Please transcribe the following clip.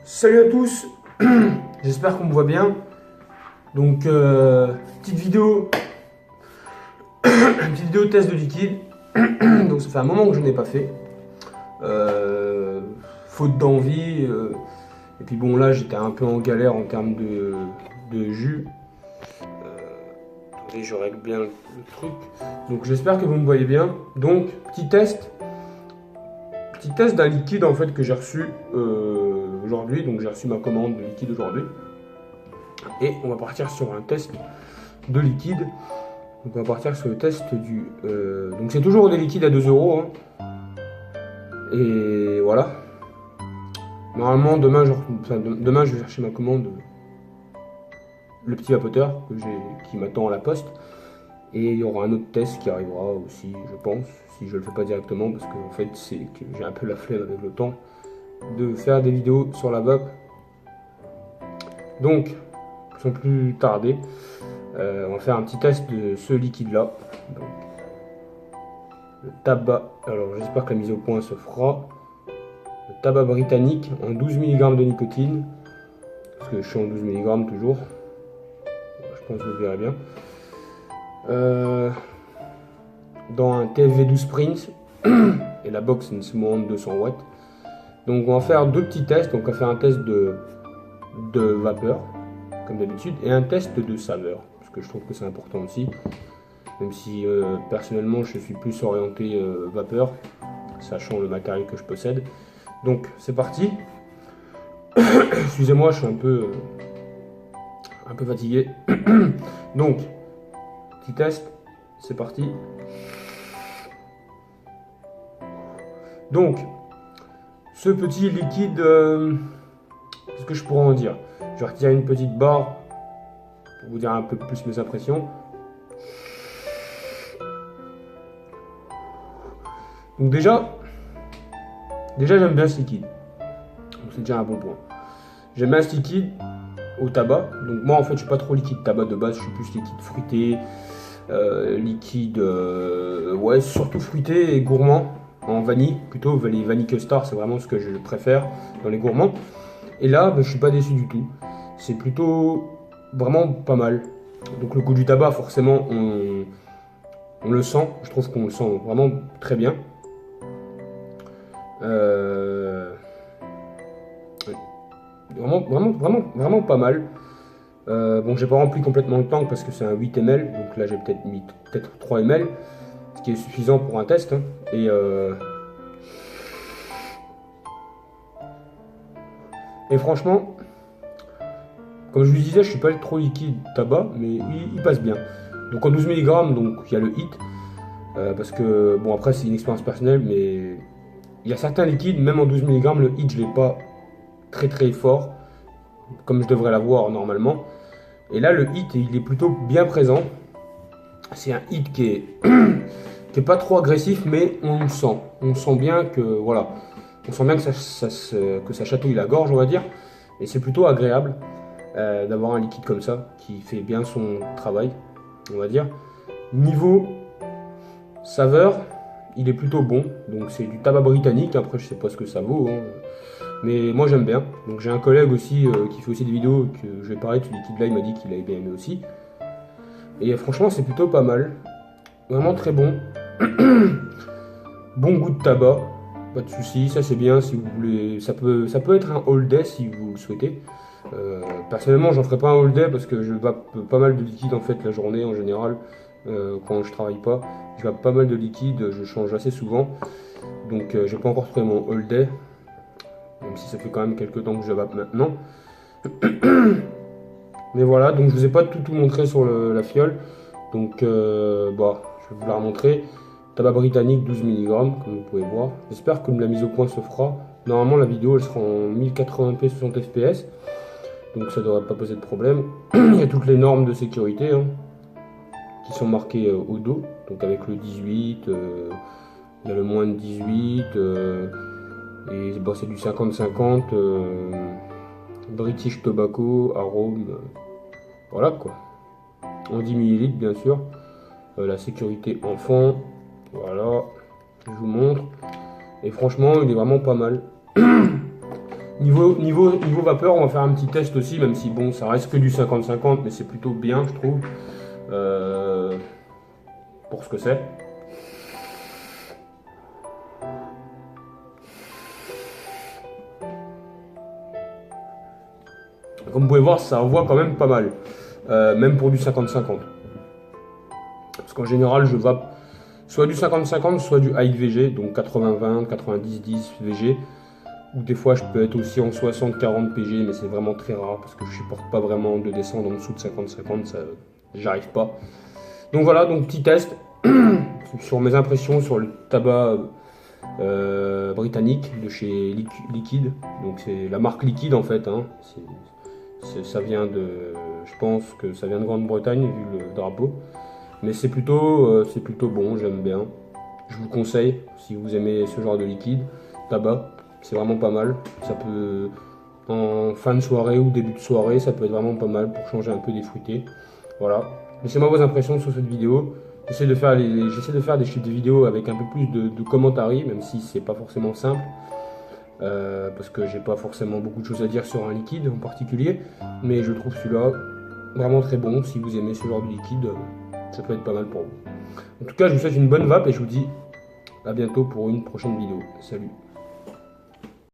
Salut à tous, j'espère qu'on me voit bien. Donc petite vidéo test de liquide. Donc ça fait un moment que je n'ai pas fait. Faute d'envie. Et puis bon là j'étais un peu en galère en termes de jus. Attendez, je règle bien le truc. Donc j'espère que vous me voyez bien. Donc petit test d'un liquide en fait que j'ai reçu aujourd'hui. Donc j'ai reçu ma commande de liquide aujourd'hui. Et on va partir sur un test de liquide. Donc on va partir sur le test du... donc c'est toujours des liquides à 2 euros. Hein. Et voilà. Normalement demain, demain je vais chercher ma commande. Le petit vapoteur qui m'attend à la poste. Et il y aura un autre test qui arrivera aussi, je pense. Si je le fais pas directement. Parce que en fait c'est que j'ai un peu la flemme avec le temps de faire des vidéos sur la vape. Donc, sans plus tarder, on va faire un petit test de ce liquide là. Donc, le tabac, alors j'espère que la mise au point se fera. Le tabac britannique en 12 mg de nicotine. Parce que je suis en 12 mg toujours. Je pense que vous verrez bien. Dans un TFV12 Prince. Et la box c'est une moins de 200 watts. Donc on va faire deux petits tests. Donc on va faire un test de vapeur, comme d'habitude, et un test de saveur, parce que je trouve que c'est important aussi, même si personnellement je suis plus orienté vapeur, sachant le matériel que je possède. Donc c'est parti. Excusez-moi, je suis un peu fatigué. Donc petit test, c'est parti. Donc ce petit liquide, qu'est-ce que je pourrais en dire? Je vais retirer une petite barre pour vous dire un peu plus mes impressions. Donc déjà j'aime bien ce liquide. Donc c'est déjà un bon point. J'aime bien ce liquide au tabac. Donc moi en fait je suis pas trop liquide tabac de base, je suis plus liquide fruité, liquide ouais surtout fruité et gourmand. En vanille, plutôt les vanille custard, c'est vraiment ce que je préfère dans les gourmands. Et là, je suis pas déçu du tout. C'est plutôt vraiment pas mal. Donc le goût du tabac, forcément, on le sent. Je trouve qu'on le sent vraiment très bien. Vraiment pas mal. Bon, j'ai pas rempli complètement le tank parce que c'est un 8 ml. Donc là, j'ai peut-être mis 3 ml. Ce qui est suffisant pour un test. Hein. Et franchement, comme je vous disais, je suis pas trop liquide tabac, mais il passe bien. Donc en 12 mg, donc il y a le hit. Parce que, bon après c'est une expérience personnelle, mais il y a certains liquides, même en 12 mg, le hit je l'ai pas très fort, comme je devrais l'avoir normalement. Et là le hit il est plutôt bien présent. C'est un hit qui est pas trop agressif, mais on le sent. On sent bien que voilà, on sent bien que ça chatouille la gorge, on va dire. Et c'est plutôt agréable d'avoir un liquide comme ça qui fait bien son travail, on va dire. Niveau saveur, il est plutôt bon. Donc c'est du tabac britannique. Après je sais pas ce que ça vaut, hein. Mais moi j'aime bien. Donc j'ai un collègue aussi qui fait aussi des vidéos que je vais parler de ce liquide là. Il m'a dit qu'il avait bien aimé aussi. Et franchement c'est plutôt pas mal. Vraiment très bon. Bon goût de tabac, pas de soucis, ça c'est bien si vous voulez. Ça peut être un all day si vous le souhaitez. Personnellement, j'en ferai pas un all day parce que je vape pas mal de liquide en fait la journée en général. Quand je travaille pas, je vape pas mal de liquide, je change assez souvent. Donc j'ai pas encore trouvé mon all day, même si ça fait quand même quelques temps que je vape maintenant. Mais voilà, donc je vous ai pas tout montré sur la fiole. Donc bah, je vais vous la remontrer. Tabac britannique 12 mg, comme vous pouvez voir. J'espère que la mise au point se fera. Normalement, la vidéo elle sera en 1080p 60 fps. Donc ça ne devrait pas poser de problème. Il y a toutes les normes de sécurité hein, qui sont marquées au dos. Donc avec le 18, il y a le moins de 18. Et bah, c'est du 50-50. British Tobacco, arôme. Voilà quoi. En 10 ml bien sûr. La sécurité enfant. Voilà, je vous montre. Et franchement, il est vraiment pas mal. Niveau vapeur, on va faire un petit test aussi, même si bon, ça reste que du 50-50, mais c'est plutôt bien, je trouve, pour ce que c'est. Comme vous pouvez voir, ça envoie quand même pas mal, même pour du 50-50. Parce qu'en général, je vape soit du 50-50, soit du high VG, donc 80-20, 90-10 VG. Ou des fois, je peux être aussi en 60-40 PG, mais c'est vraiment très rare parce que je supporte pas vraiment de descendre en dessous de 50-50, ça, j'arrive pas. Donc voilà, donc petit test sur mes impressions sur le tabac britannique de chez Liquid. Donc c'est la marque Liquid en fait, hein. Ça vient de, je pense que ça vient de Grande-Bretagne vu le drapeau. Mais c'est plutôt bon, j'aime bien. Je vous le conseille si vous aimez ce genre de liquide, tabac. C'est vraiment pas mal. Ça peut, en fin de soirée ou début de soirée, ça peut être vraiment pas mal pour changer un peu des fruités. Voilà. Laissez-moi vos impressions sur cette vidéo. J'essaie de faire des vidéos avec un peu plus de commentaires, même si c'est pas forcément simple. Parce que j'ai pas forcément beaucoup de choses à dire sur un liquide en particulier. Mais je trouve celui-là vraiment très bon. Si vous aimez ce genre de liquide, ça peut être pas mal pour vous. En tout cas, je vous souhaite une bonne vape et je vous dis à bientôt pour une prochaine vidéo. Salut!